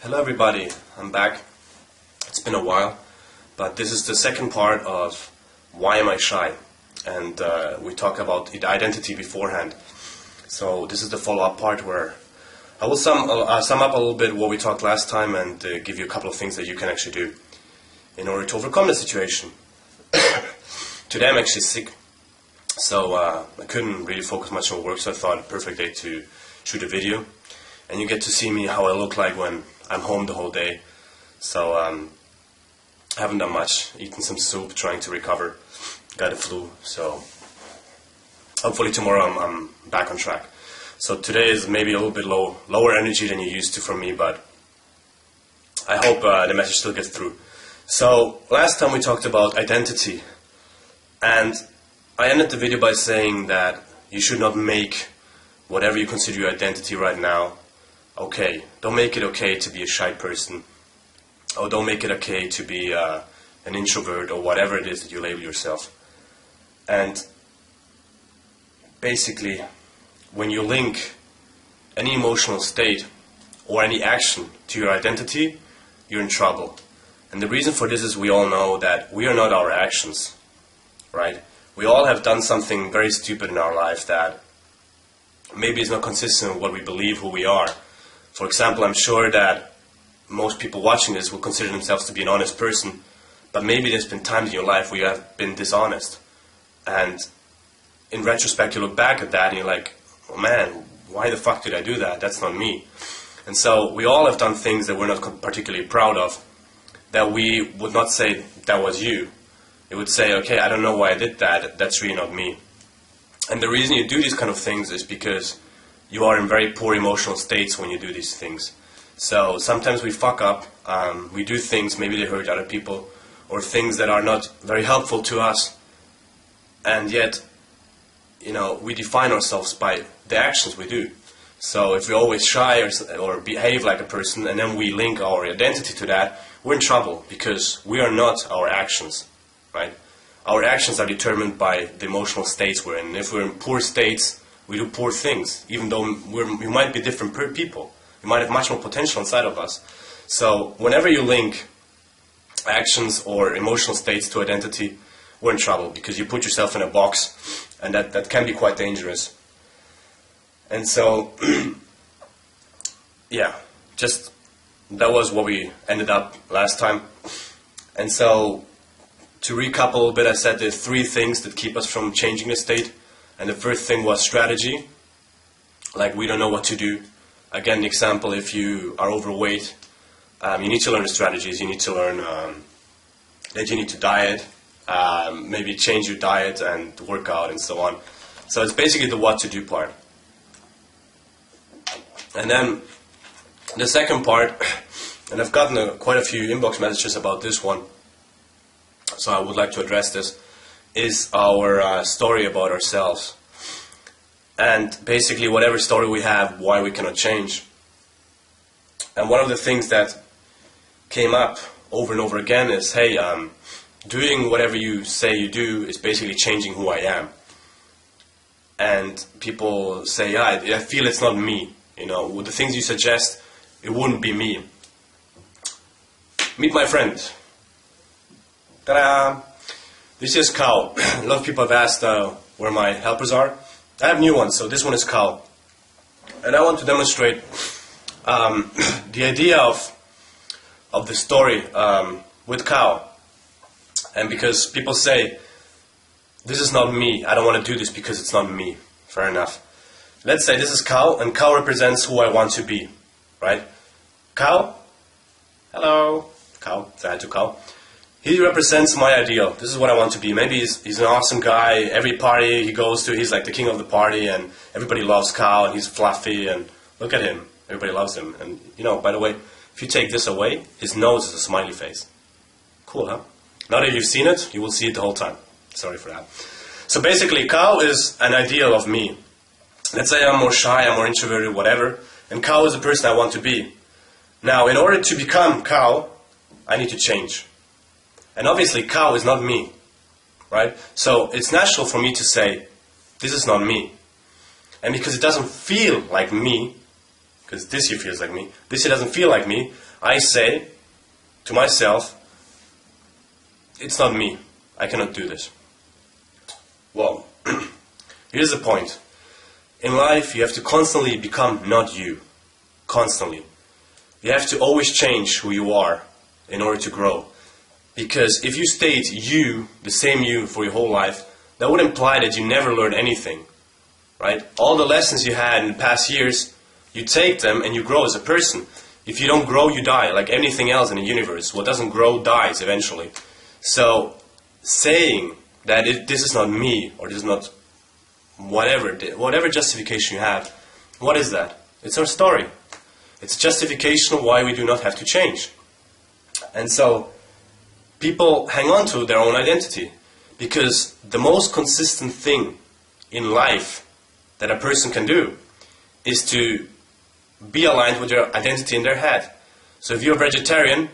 Hello everybody, I'm back. It's been a while, but this is the second part of Why Am I Shy? And we talked about identity beforehand. So this is the follow-up part where I will sum up a little bit what we talked last time and give you a couple of things that you can actually do in order to overcome the situation. Today I'm actually sick, so I couldn't really focus much on work, so I thought a perfect day to shoot a video. And you get to see me how I look like when I'm home the whole day. So I haven't done much, eaten some soup, trying to recover, got a flu, so hopefully tomorrow I'm back on track. So today is maybe a little bit lower energy than you're used to from me, but I hope the message still gets through. So last time we talked about identity, and I ended the video by saying that you should not make whatever you consider your identity right now okay. Don't make it okay to be a shy person, or don't make it okay to be an introvert, or whatever it is that you label yourself. And basically, when you link any emotional state or any action to your identity, you're in trouble. And the reason for this is we all know that we are not our actions, right? We all have done something very stupid in our life that maybe is not consistent with what we believe who we are. For example, I'm sure that most people watching this will consider themselves to be an honest person, but maybe there's been times in your life where you have been dishonest. And in retrospect, you look back at that and you're like, oh man, why the fuck did I do that? That's not me. And so we all have done things that we're not particularly proud of, that we would not say that was you. It would say, okay, I don't know why I did that, that's really not me. And the reason you do these kind of things is because you are in very poor emotional states when you do these things. So sometimes we fuck up, we do things, maybe they hurt other people, or things that are not very helpful to us, and yet, we define ourselves by the actions we do. So if we're always shy or behave like a person, and then we link our identity to that, we're in trouble, because we are not our actions, right? Our actions are determined by the emotional states we're in. If we're in poor states, we do poor things, even though we might be different people. We might have much more potential inside of us. So whenever you link actions or emotional states to identity, we're in trouble, because you put yourself in a box, and that can be quite dangerous. And so, yeah, just that was what we ended up last time. And so, to recap a little bit, I said there's 3 things that keep us from changing the state. And the first thing was strategy, like we don't know what to do. Again, the example, if you are overweight, you need to learn the strategies. You need to learn that you need to diet, maybe change your diet and work out and so on. So it's basically the what to do part. And then the second part, and I've gotten quite a few inbox messages about this one, so I would like to address this, is our story about ourselves. And basically whatever story we have, why we cannot change. And one of the things that came up over and over again is, hey, doing whatever you say you do is basically changing who I am. And people say, yeah, I feel it's not me. With the things you suggest, it wouldn't be me. Meet my friend. Ta-da! This is Cow. A lot of people have asked where my helpers are. I have new ones, so this one is Cow. And I want to demonstrate the idea of the story with Cow. And because people say, this is not me, I don't want to do this because it's not me. Fair enough. Let's say this is Cow, and Cow represents who I want to be, right? Cow? Hello? Cow. Say hi to Cow. He represents my ideal. This is what I want to be. Maybe he's an awesome guy. Every party he goes to, he's like the king of the party, and everybody loves Cow, and he's fluffy, and look at him. Everybody loves him. And, by the way, if you take this away, his nose is a smiley face. Cool, huh? Now that you've seen it, you will see it the whole time. Sorry for that. So basically, Cow is an ideal of me. Let's say I'm more shy, I'm more introverted, whatever, and Cow is the person I want to be. Now, in order to become Cow, I need to change. And obviously, Cow is not me, right? So it's natural for me to say, this is not me. And because it doesn't feel like me, because this here feels like me, this here doesn't feel like me, I say to myself, it's not me, I cannot do this. Well, here's the point. In life, you have to constantly become not you. Constantly. You have to always change who you are in order to grow. Because if you stayed you, the same you for your whole life, that would imply that you never learned anything. Right? All the lessons you had in the past years, you take them and you grow as a person. If you don't grow, you die. Like anything else in the universe. What doesn't grow dies eventually. So, saying that this is not me, or this is not whatever justification you have, what is that? It's our story. It's justification why we do not have to change. And so, people hang on to their own identity. Because the most consistent thing in life that a person can do is to be aligned with their identity in their head. So if you're a vegetarian,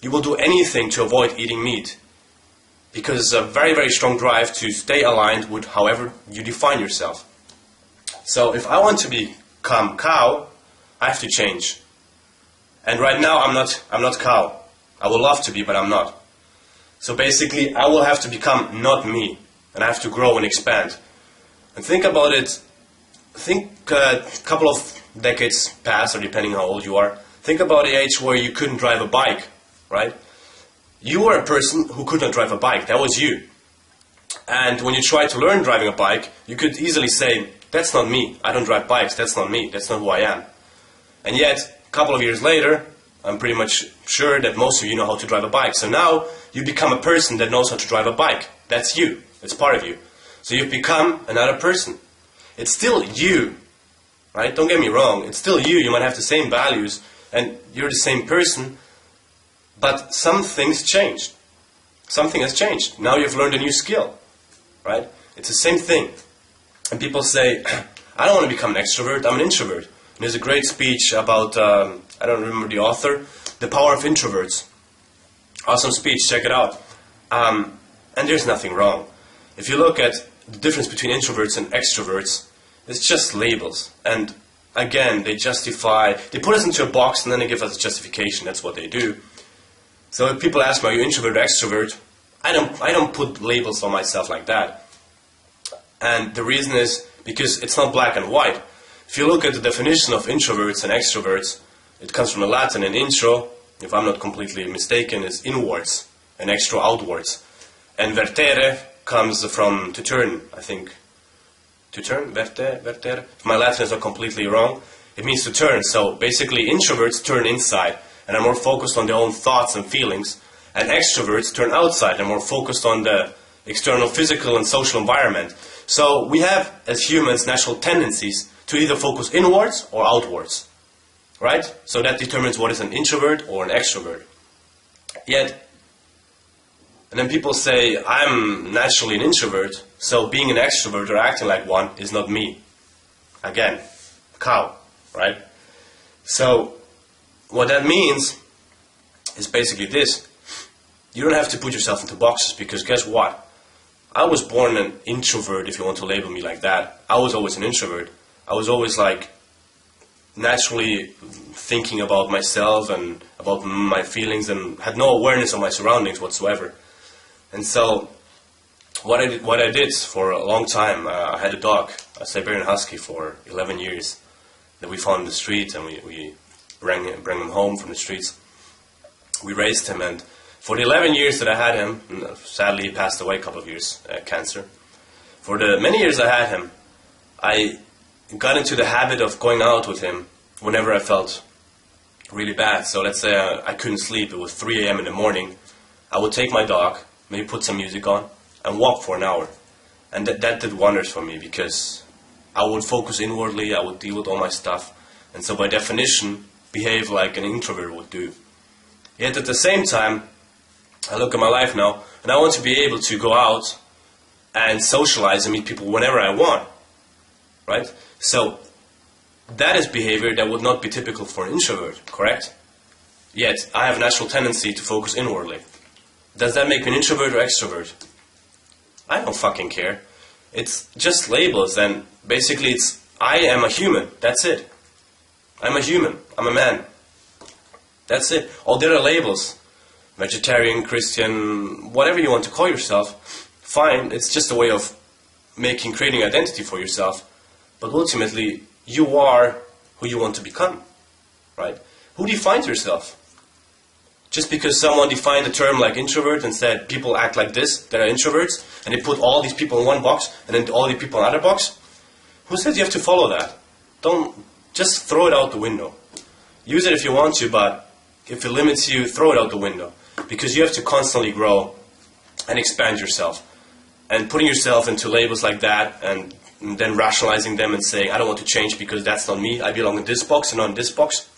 you will do anything to avoid eating meat. Because it's a very, very strong drive to stay aligned with however you define yourself. So if I want to become cow, I have to change. And right now I'm not cow. I would love to be, but I'm not. So basically I will have to become not me. And I have to grow and expand. And think about it. Think a couple of decades past, or depending how old you are. Think about the age where you couldn't drive a bike, right? You were a person who could not drive a bike. That was you. And when you tried to learn driving a bike, you could easily say, that's not me. I don't drive bikes. That's not me. That's not who I am. And yet, a couple of years later, I'm pretty much sure that most of you know how to drive a bike. So now, you become a person that knows how to drive a bike. That's you. It's part of you. So you've become another person. It's still you. Right? Don't get me wrong. It's still you. You might have the same values. And you're the same person. But some things changed. Something has changed. Now you've learned a new skill. Right? It's the same thing. And people say, I don't want to become an extrovert, I'm an introvert. And there's a great speech about, I don't remember the author, The Power of Introverts. Awesome speech, check it out. And there's nothing wrong. If you look at the difference between introverts and extroverts, it's just labels. And again, they put us into a box and then they give us a justification. That's what they do. So if people ask me, are you introvert or extrovert? I don't put labels on myself like that. And the reason is because it's not black and white. If you look at the definition of introverts and extroverts, it comes from the Latin, and intro, if I'm not completely mistaken, is inwards, and extro outwards. And vertere comes from to turn, I think. To turn? Vertere? If my Latin is not completely wrong, it means to turn. So basically introverts turn inside and are more focused on their own thoughts and feelings, and extroverts turn outside and more focused on the external physical and social environment. So we have, as humans, natural tendencies to either focus inwards or outwards. Right? So that determines what is an introvert or an extrovert. Yet, and then people say, I'm naturally an introvert, so being an extrovert or acting like one is not me. Again, cow, right? So, what that means is basically this. You don't have to put yourself into boxes, because guess what? I was born an introvert, if you want to label me like that. I was always an introvert. I was always like naturally thinking about myself and about my feelings and had no awareness of my surroundings whatsoever. And so what I did for a long time, I had a dog, a Siberian Husky, for 11 years that we found in the street, and we bring him home from the streets. We raised him, and for the 11 years that I had him, sadly he passed away a couple of years, cancer. For the many years I had him, I got into the habit of going out with him whenever I felt really bad. So let's say I couldn't sleep, it was 3 a.m. in the morning, I would take my dog, maybe put some music on, and walk for an hour. And that did wonders for me, because I would focus inwardly, I would deal with all my stuff, and so by definition, behave like an introvert would do. Yet at the same time, I look at my life now, and I want to be able to go out and socialize and meet people whenever I want. Right? So, that is behavior that would not be typical for an introvert, correct? Yet, I have a natural tendency to focus inwardly. Does that make me an introvert or extrovert? I don't fucking care. It's just labels, and basically I am a human, that's it. I'm a human. I'm a man. That's it. All the other labels, vegetarian, Christian, whatever you want to call yourself, fine. It's just a way of creating identity for yourself. But ultimately, you are who you want to become, right? Who defines yourself? Just because someone defined the term like introvert and said people act like this, that are introverts, and they put all these people in one box and then all these people in another box, who says you have to follow that? Don't just throw it out the window. Use it if you want to, but if it limits you, throw it out the window. Because you have to constantly grow and expand yourself. And putting yourself into labels like that and then rationalizing them and saying, I don't want to change because that's not me, I belong in this box and not in this box.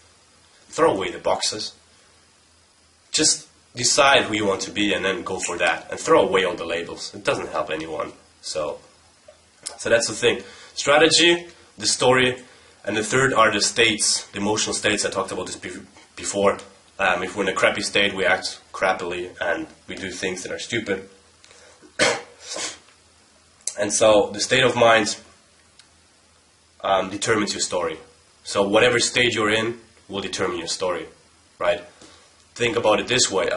Throw away the boxes. Just decide who you want to be and then go for that. And throw away all the labels. It doesn't help anyone. So that's the thing. Strategy, the story, and the third are the states, the emotional states. I talked about this before. If we're in a crappy state, we act crappily and we do things that are stupid. And so the state of mind determines your story. So whatever state you're in will determine your story, right? Think about it this way.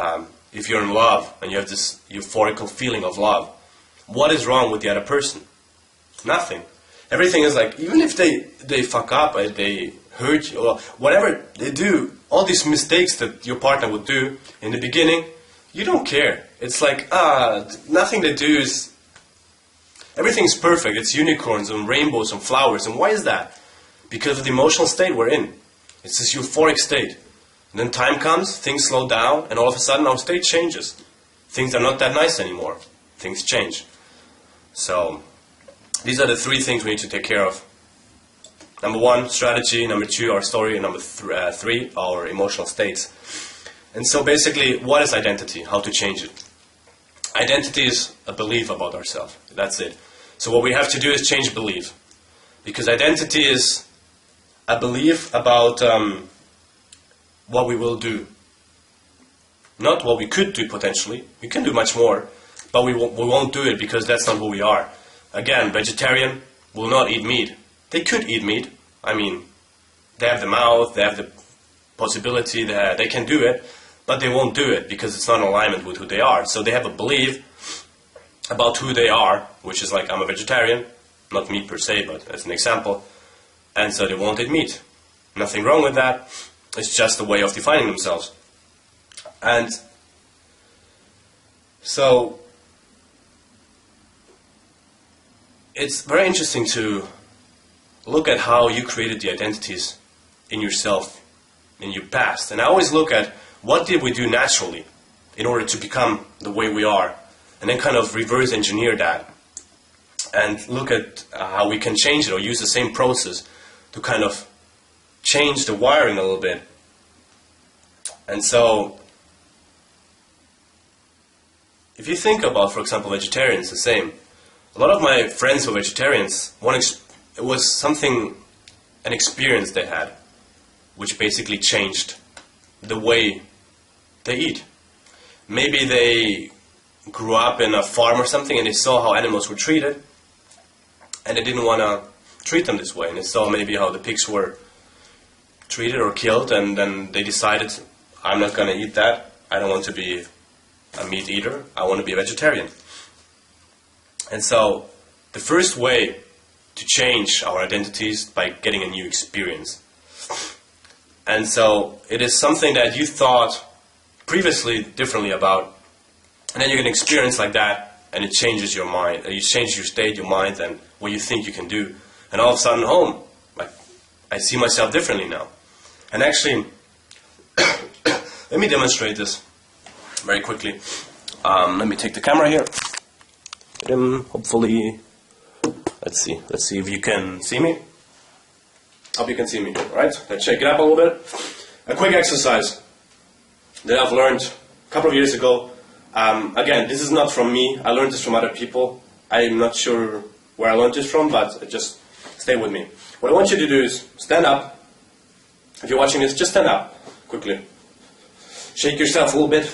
If you're in love and you have this euphorical feeling of love, what is wrong with the other person? Nothing. Everything is like, even if they fuck up, they hurt you, or whatever they do, all these mistakes that your partner would do in the beginning, you don't care. It's like, nothing they do is, everything's perfect. It's unicorns and rainbows and flowers. And why is that? Because of the emotional state we're in. It's this euphoric state. And then time comes, things slow down, and all of a sudden our state changes. Things are not that nice anymore. Things change. So these are the three things we need to take care of. Number one, strategy. Number two, our story. And number three, our emotional states. And so basically, what is identity? How to change it? Identity is a belief about ourselves. That's it. So what we have to do is change belief. Because identity is a belief about what we will do. Not what we could do potentially. We can do much more. But we won't do it because that's not who we are. Again, vegetarian will not eat meat. They could eat meat. I mean, they have the mouth, they have the possibility, they can do it, but they won't do it because it's not in alignment with who they are. So they have a belief about who they are, which is like, I'm a vegetarian, not meat per se, but as an example, and so they won't eat meat. Nothing wrong with that. It's just a way of defining themselves. And so it's very interesting to look at how you created the identities in yourself, in your past. And I always look at what did we do naturally in order to become the way we are, and then kind of reverse engineer that and look at how we can change it or use the same process to kind of change the wiring a little bit. And so if you think about, for example, vegetarians, the same. A lot of my friends who are vegetarians, it was something, an experience they had, which basically changed the way they eat. Maybe they grew up in a farm or something and they saw how animals were treated and they didn't want to treat them this way. And they saw maybe how the pigs were treated or killed, and then they decided, I'm not going to eat that. I don't want to be a meat eater. I want to be a vegetarian. And so the first way to change our identities by getting a new experience. And so it is something that you thought previously differently about, and then you get an experience like that, and it changes your mind. You change your state, your mind, and what you think you can do. And all of a sudden, I see myself differently now. And actually, let me demonstrate this very quickly. Let me take the camera here. Hopefully, let's see if you can see me. Hope you can see me. All right, let's shake it up a little bit. A quick exercise that I've learned a couple of years ago. Again, this is not from me. I learned this from other people. I'm not sure where I learned this from, but just stay with me. What I want you to do is stand up. If you're watching this, just stand up quickly. Shake yourself a little bit.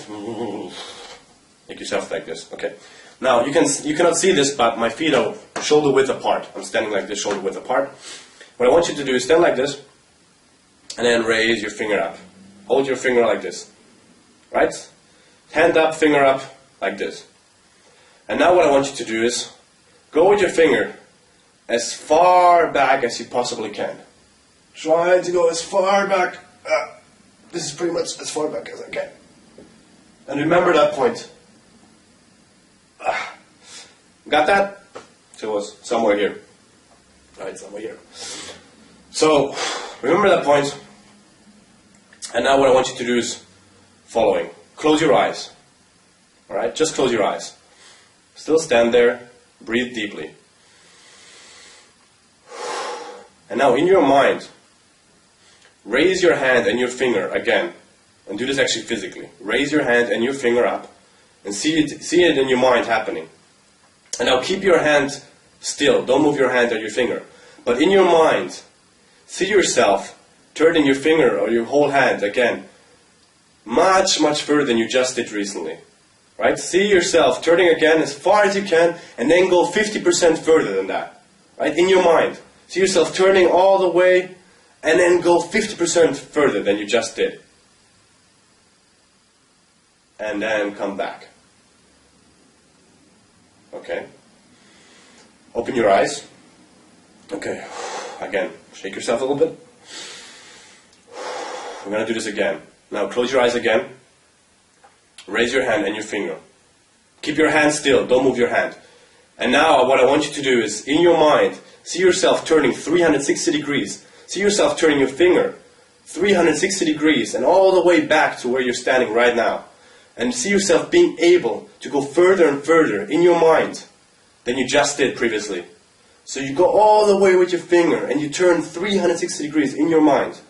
Make yourself like this. Okay. Now you cannot see this, but my feet are shoulder width apart. I'm standing like this, shoulder width apart. What I want you to do is stand like this, And then raise your finger up. Hold your finger like this. Right? Hand up, finger up, like this. And now what I want you to do is go with your finger as far back as you possibly can. Try to go as far back. This is pretty much as far back as I can. And remember that point. Got that? So it was somewhere here. Right, somewhere here. So, remember that point. And now what I want you to do is following. Close your eyes. Alright, just close your eyes. Still stand there. Breathe deeply. And now in your mind, raise your hand and your finger again. And do this actually physically. Raise your hand and your finger up. And see it in your mind happening. And now keep your hand still. Don't move your hand or your finger. But in your mind, see yourself turning your finger or your whole hand again much, much further than you just did recently. Right? See yourself turning again as far as you can and then go 50% further than that. Right? In your mind. See yourself turning all the way and then go 50% further than you just did. And then come back. Okay. Open your eyes. Okay. Again, shake yourself a little bit. We're going to do this again. Now close your eyes again. Raise your hand and your finger. Keep your hand still. Don't move your hand. And now what I want you to do is, in your mind, see yourself turning 360 degrees. See yourself turning your finger 360 degrees and all the way back to where you're standing right now. And see yourself being able to go further and further in your mind than you just did previously. So you go all the way with your finger and you turn 360 degrees in your mind.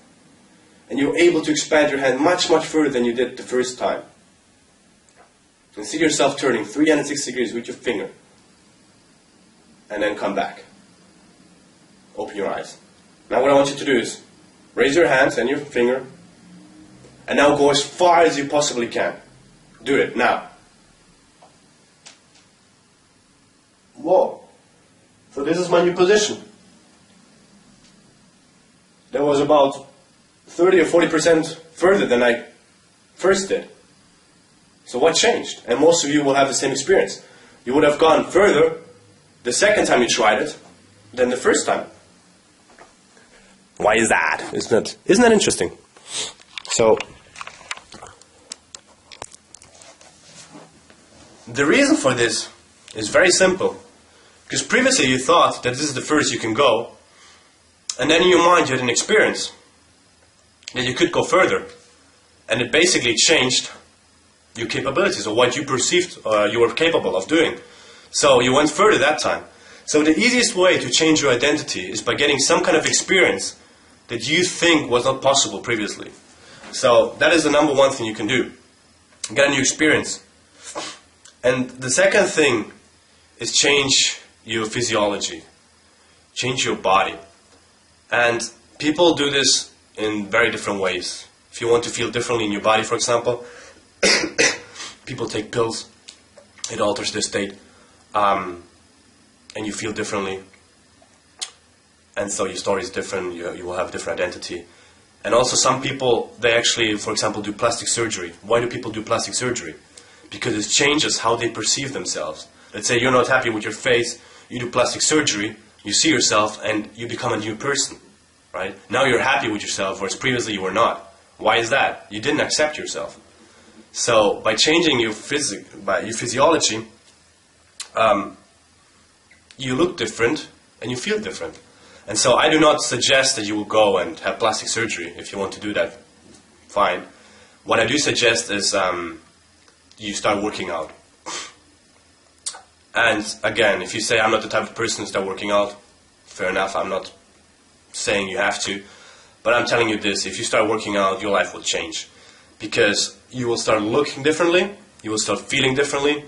And you're able to expand your hand much, much further than you did the first time. And see yourself turning 360 degrees with your finger. And then come back. Open your eyes. Now what I want you to do is raise your hands and your finger. And now go as far as you possibly can. Do it now. Whoa. So this is my new position. That was about 30 or 40% further than I first did. So what changed? And most of you will have the same experience. You would have gone further the second time you tried it than the first time. Why is that? Isn't that interesting? So the reason for this is very simple. Because previously you thought that this is the furthest you can go, and then in your mind you had an experience that you could go further, and it basically changed your capabilities or what you perceived you were capable of doing. So you went further that time. So the easiest way to change your identity is by getting some kind of experience that you think was not possible previously. So that is the number one thing you can do. Get a new experience. And the second thing is change your physiology. Change your body. And people do this in very different ways. If you want to feel differently in your body, for example, people take pills. It alters their state. And you feel differently. And so your story is different. You will have a different identity. And also some people, they actually, for example, do plastic surgery. Why do people do plastic surgery? Because it changes how they perceive themselves. Let's say you're not happy with your face, you do plastic surgery, you see yourself, and you become a new person. Right? Now you're happy with yourself, whereas previously you were not. Why is that? You didn't accept yourself. So by changing your physiology, you look different and you feel different. And so I do not suggest that you will go and have plastic surgery. If you want to do that, fine. What I do suggest is you start working out. And again, if you say I'm not the type of person to start working out, fair enough, I'm not saying you have to. But I'm telling you this, if you start working out, your life will change. Because you will start looking differently, you will start feeling differently,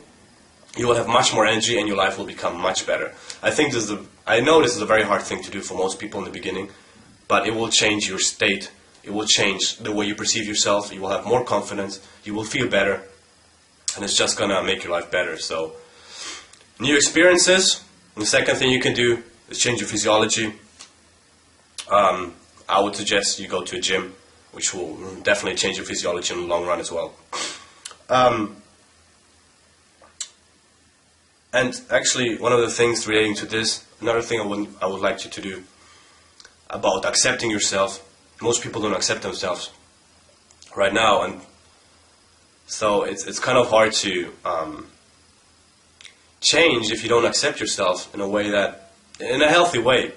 you will have much more energy, and your life will become much better. I know this is a very hard thing to do for most people in the beginning, but it will change your state. It will change the way you perceive yourself. You will have more confidence. You will feel better. And it's just going to make your life better. So, new experiences. And the second thing you can do is change your physiology. I would suggest you go to a gym, which will definitely change your physiology in the long run as well. And actually, one of the things relating to this, another thing I would like you to do about accepting yourself. Most people don't accept themselves right now, and so it's kind of hard to change if you don't accept yourself in a healthy way,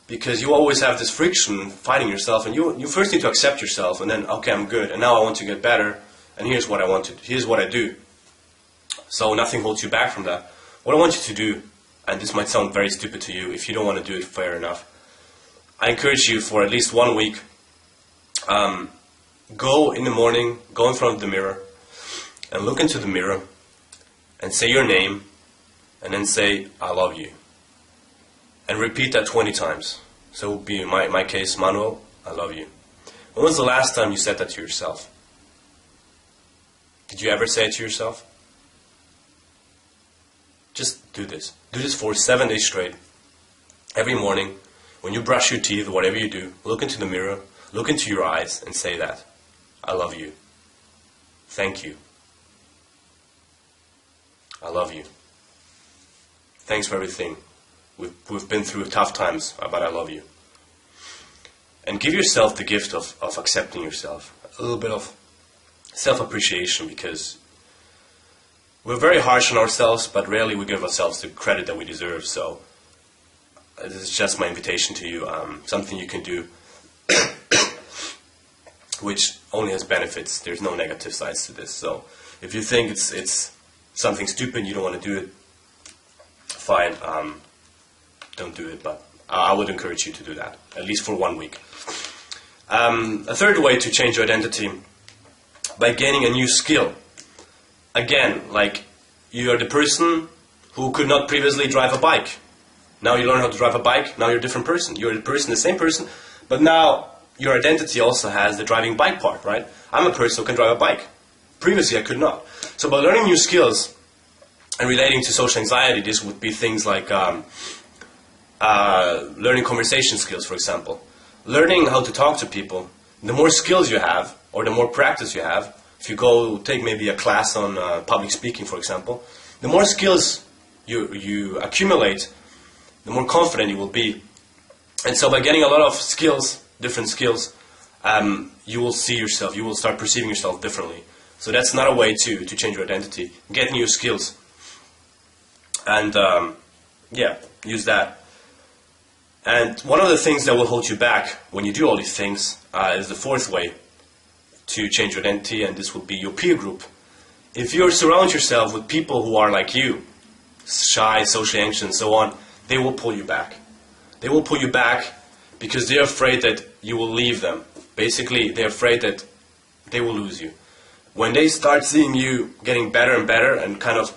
because you always have this friction fighting yourself, and you first need to accept yourself, and then, okay, I'm good, and now I want to get better, and here's what I do. So nothing holds you back from that. What I want you to do, and this might sound very stupid to you, if you don't want to do it, fair enough. I encourage you for at least 1 week, go in the morning, go in front of the mirror, and look into the mirror, and say your name, and then say, I love you. And repeat that 20 times. So it would be, in my case, Manuel, I love you. When was the last time you said that to yourself? Did you ever say it to yourself? Just do this. Do this for 7 days straight. Every morning, when you brush your teeth, whatever you do, look into the mirror, look into your eyes, and say that. I love you. Thank you. I love you. Thanks for everything. We've been through tough times, but I love you. And give yourself the gift of accepting yourself. A little bit of self-appreciation, because we're very harsh on ourselves, but rarely we give ourselves the credit that we deserve. So this is just my invitation to you, something you can do which only has benefits. There's no negative sides to this. So if you think it's something stupid, you don't want to do it, fine, don't do it, but I would encourage you to do that, at least for 1 week. A third way to change your identity, by gaining a new skill. Again, like, you are the person who could not previously drive a bike. Now you learn how to drive a bike, now you're a different person. You're the same person, but now your identity also has the driving bike part, right? I'm a person who can drive a bike. Previously I could not. So by learning new skills and relating to social anxiety, this would be things like learning conversation skills, for example. Learning how to talk to people. The more skills you have, or the more practice you have, if you go take maybe a class on public speaking, for example, the more skills you accumulate, the more confident you will be. And so by getting a lot of skills, different skills, you will see yourself, you will start perceiving yourself differently. So that's another way to change your identity. Get new skills. And use that. And one of the things that will hold you back when you do all these things is the fourth way to change your identity, and this would be your peer group. If you surround yourself with people who are like you, shy, socially anxious, and so on, they will pull you back. They will pull you back because they're afraid that you will leave them. Basically, they're afraid that they will lose you. When they start seeing you getting better and better and kind of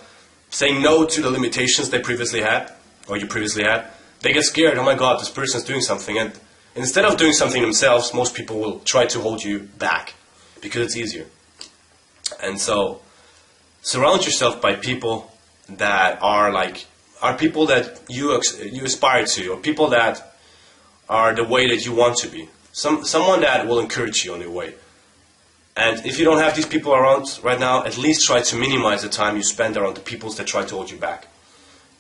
saying no to the limitations they previously had, or you previously had, they get scared. Oh my God, this person's doing something. And instead of doing something themselves, most people will try to hold you back because it's easier. And so surround yourself by people that are people that you aspire to, or people that are the way that you want to be. Someone that will encourage you on your way. And if you don't have these people around right now, at least try to minimize the time you spend around the people that try to hold you back.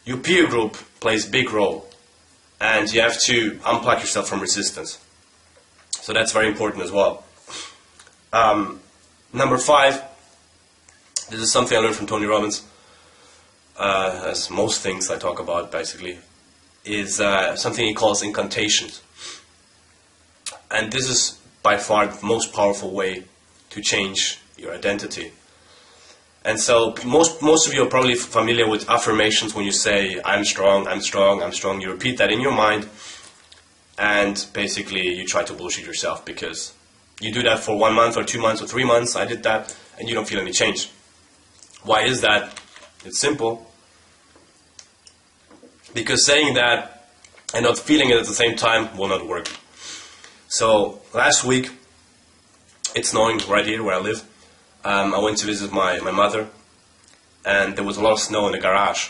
Your peer group plays a big role, and you have to unplug yourself from resistance. So that's very important as well. Number 5, this is something I learned from Tony Robbins, as most things I talk about basically, is something he calls incantations. And this is by far the most powerful way to change your identity. And so most of you are probably familiar with affirmations. When you say, I'm strong, I'm strong, I'm strong, you repeat that in your mind, and basically you try to bullshit yourself because you do that for 1 month or 2 months or 3 months. I did that, and you don't feel any change. Why is that? It's simple. Because saying that and not feeling it at the same time will not work. So last week, it's snowing right here where I live. I went to visit my mother, and there was a lot of snow in the garage,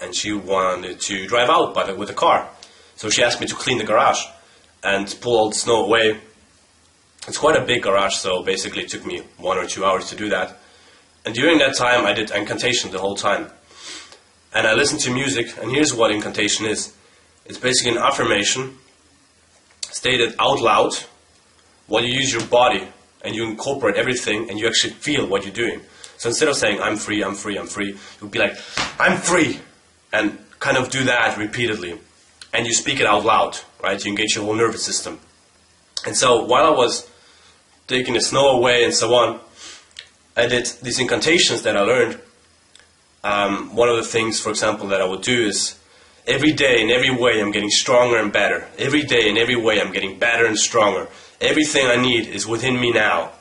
and she wanted to drive out with the car. So she asked me to clean the garage, and pull all the snow away. It's quite a big garage, so basically it took me 1 or 2 hours to do that. And during that time I did incantation the whole time. And I listened to music, and here's what incantation is. It's basically an affirmation stated out loud, while you use your body and you incorporate everything and you actually feel what you're doing. So instead of saying I'm free, I'm free, I'm free, you'll be like, I'm free, and kind of do that repeatedly. And you speak it out loud, right? You engage your whole nervous system. And so while I was taking the snow away and so on, I did these incantations that I learned. One of the things, for example, that I would do is, every day in every way I'm getting stronger and better. Every day in every way I'm getting better and stronger. Everything I need is within me now.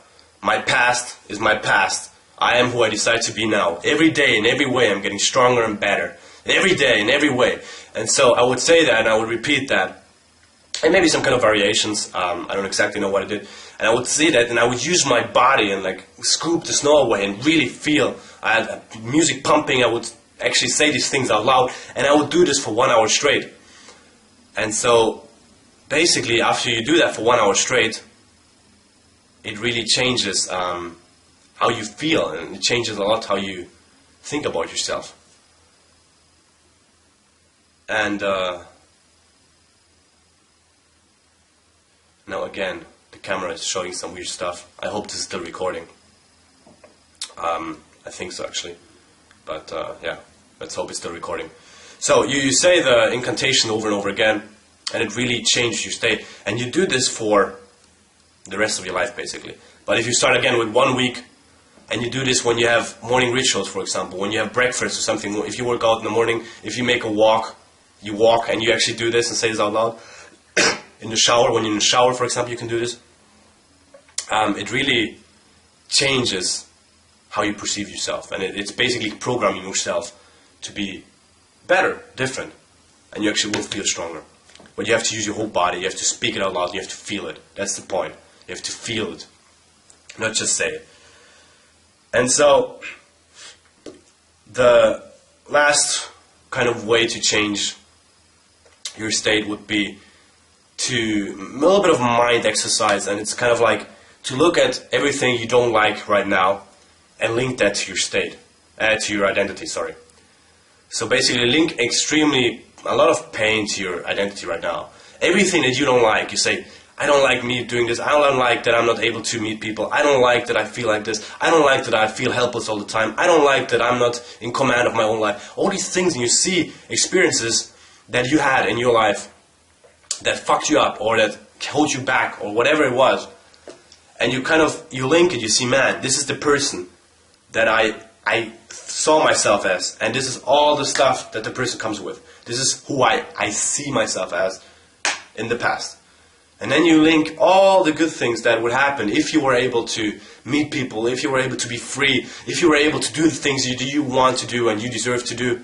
My past is my past. I am who I decide to be now. Every day in every way I'm getting stronger and better. Every day in every way. And so I would say that and I would repeat that. And maybe some kind of variations. I don't exactly know what I did. And I would say that and I would use my body and like scoop the snow away and really feel. I had music pumping. I would actually say these things out loud. And I would do this for 1 hour straight. And so basically after you do that for 1 hour straight, it really changes how you feel. And it changes a lot how you think about yourself. And now again, the camera is showing some weird stuff. I hope this is still recording. I think so actually. But yeah, let's hope it's still recording. So you say the incantation over and over again, and it really changes your state. And you do this for the rest of your life basically. But if you start again with 1 week, and you do this when you have morning rituals, for example, when you have breakfast or something, if you work out in the morning, if you make a walk, you walk and you actually do this and say this out loud. In the shower, when you're in the shower, for example, you can do this. It really changes how you perceive yourself. And it's basically programming yourself to be better, different. And you actually will feel stronger. But you have to use your whole body. You have to speak it out loud. You have to feel it. That's the point. You have to feel it. Not just say it. And so, the last kind of way to change your state would be to a little bit of mind exercise, and it's kind of like to look at everything you don't like right now and link that to your state, to your identity, sorry. So basically link a lot of pain to your identity right now. Everything that you don't like, you say, I don't like me doing this, I don't like that I'm not able to meet people, I don't like that I feel like this, I don't like that I feel helpless all the time, I don't like that I'm not in command of my own life. All these things, and you see experiences that you had in your life that fucked you up or that held you back or whatever it was, and you link it, you see, man, this is the person that I saw myself as, and this is all the stuff that the person comes with. This is who I see myself as in the past. And then you link all the good things that would happen if you were able to meet people, if you were able to be free, if you were able to do the things you want to do and you deserve to do.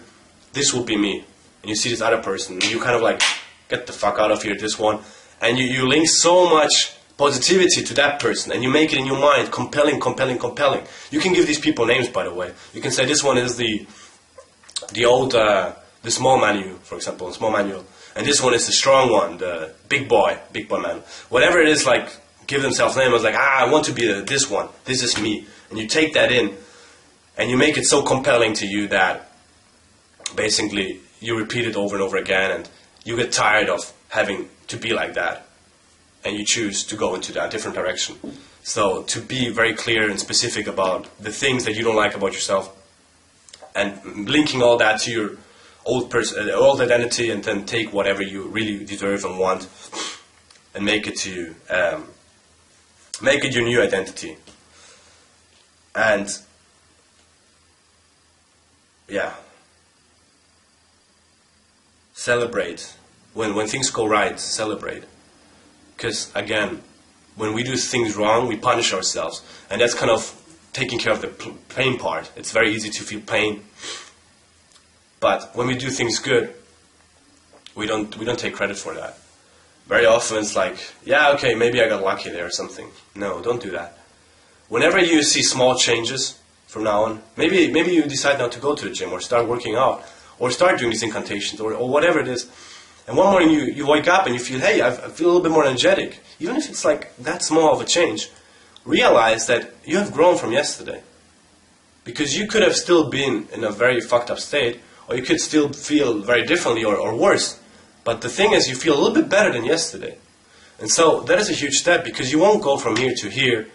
This will be me. And you see this other person, and you kind of like, get the fuck out of here, this one. And you link so much positivity to that person, and you make it in your mind compelling, compelling, compelling. You can give these people names, by the way. You can say this one is the small manual, for example, the small manual. And this one is the strong one, the big boy man. Whatever it is, like, give themselves names. I was like, I want to be this one. This is me. And you take that in, and you make it so compelling to you that basically you repeat it over and over again, and you get tired of having to be like that. And you choose to go into that different direction. So to be very clear and specific about the things that you don't like about yourself, and linking all that to your old identity, and then take whatever you really deserve and want, and make it your new identity. And yeah, celebrate when things go right. Celebrate, because again, when we do things wrong, we punish ourselves, and that's kind of taking care of the pain part. It's very easy to feel pain. But when we do things good, we don't take credit for that. Very often it's like, yeah, okay, maybe I got lucky there or something. No, don't do that. Whenever you see small changes from now on, maybe you decide now to go to the gym or start working out or start doing these incantations or whatever it is, And one morning you wake up and you feel, hey, I feel a little bit more energetic. Even if it's like that small of a change, realize that you have grown from yesterday. Because you could have still been in a very fucked up state, or you could still feel very differently or worse. But the thing is, you feel a little bit better than yesterday. And so that is a huge step, because you won't go from here to here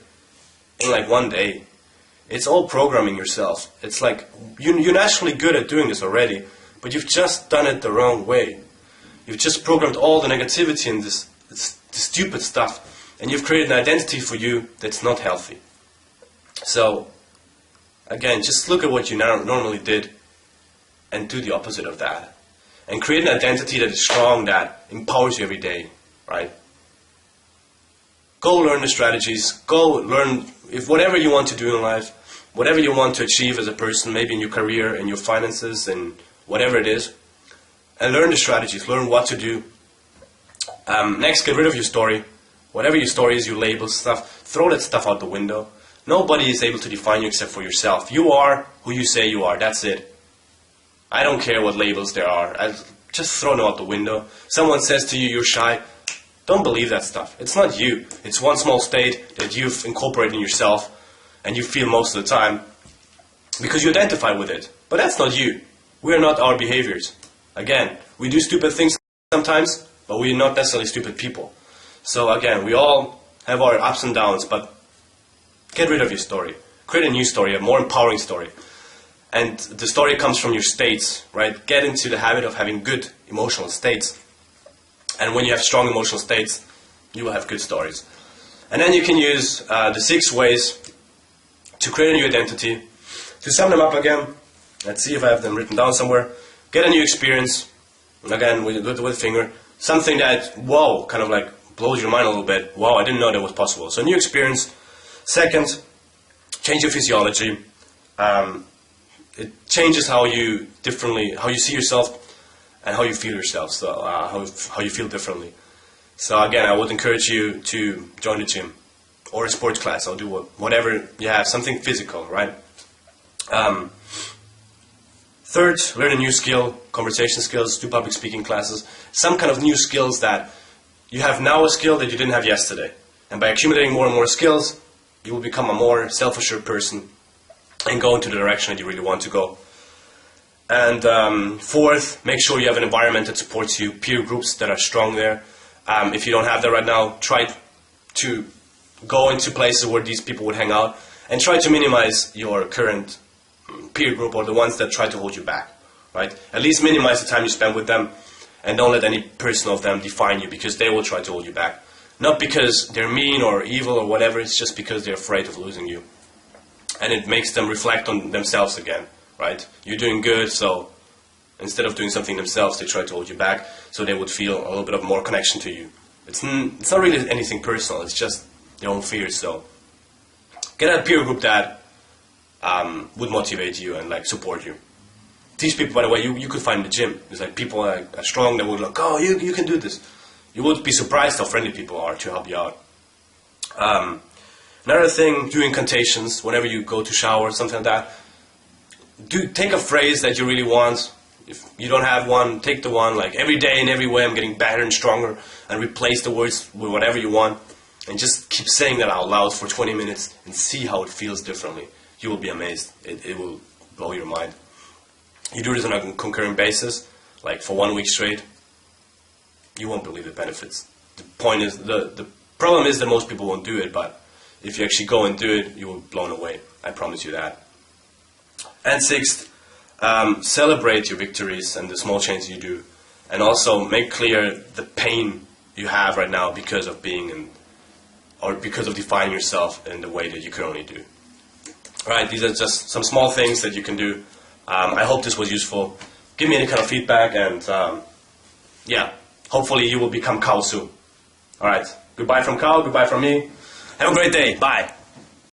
in like one day. It's all programming yourself. It's like you're naturally good at doing this already, but you've just done it the wrong way. You've just programmed all the negativity and this stupid stuff, and you've created an identity for you that's not healthy. So, again, just look at what you normally did and do the opposite of that. And create an identity that is strong, that empowers you every day, right? Go learn the strategies, go learn if whatever you want to do in life, whatever you want to achieve as a person, maybe in your career, in your finances, and whatever it is, and learn the strategies, learn what to do. Next, get rid of your story. Whatever your story is, your labels, stuff, throw that stuff out the window. Nobody is able to define you except for yourself. You are who you say you are, that's it. I don't care what labels there are. I just throw them out the window. Someone says to you, you're shy. Don't believe that stuff. It's not you. It's one small state that you've incorporated in yourself and you feel most of the time because you identify with it. But that's not you. We're not our behaviors. Again, we do stupid things sometimes, but we're not necessarily stupid people. So again, we all have our ups and downs, but get rid of your story. Create a new story, a more empowering story. And the story comes from your states, right? Get into the habit of having good emotional states. And when you have strong emotional states, you will have good stories. And then you can use the 6 ways to create a new identity. To sum them up again, let's see if I have them written down somewhere. Get a new experience. And again, with the finger. Something that, whoa, kind of like blows your mind a little bit. Wow, I didn't know that was possible. So new experience. Second, change your physiology. It changes how you see yourself and how you feel yourself, so how you feel differently. So again, I would encourage you to join the gym or a sports class, or do whatever you have, something physical, right? Third, learn a new skill, conversation skills, do public speaking classes, some kind of new skills that you have now, a skill that you didn't have yesterday. And by accumulating more and more skills, you will become a more self-assured person and go into the direction that you really want to go. And fourth, make sure you have an environment that supports you, peer groups that are strong there. If you don't have that right now, try to go into places where these people would hang out and try to minimize your current peer group or the ones that try to hold you back, right? At least minimize the time you spend with them and don't let any person of them define you, because they will try to hold you back. Not because they're mean or evil or whatever, it's just because they're afraid of losing you. And it makes them reflect on themselves again, right? You're doing good, so instead of doing something themselves, they try to hold you back, so they would feel a little bit of more connection to you. It's not really anything personal, it's just their own fears. So get a peer group that would motivate you and like support you. These people, by the way, you could find in the gym. There's like people are strong that would like, oh, you can do this. You would be surprised how friendly people are to help you out. Another thing, do incantations whenever you go to shower, something like that. Take a phrase that you really want. If you don't have one, take the one, like every day in every way I'm getting better and stronger, and replace the words with whatever you want. And just keep saying that out loud for 20 minutes and see how it feels differently. You will be amazed. It will blow your mind. You do this on a concurrent basis, like for 1 week straight, you won't believe the benefits. The point is, the problem is that most people won't do it, but if you actually go and do it, you will be blown away. I promise you that. And sixth, celebrate your victories and the small changes you do. And also make clear the pain you have right now because of being in, or because of defining yourself in the way that you currently do. Alright, these are just some small things that you can do. I hope this was useful. Give me any kind of feedback, and yeah, hopefully you will become Carl soon. Alright, goodbye from Carl, goodbye from me. Have a great day. Bye.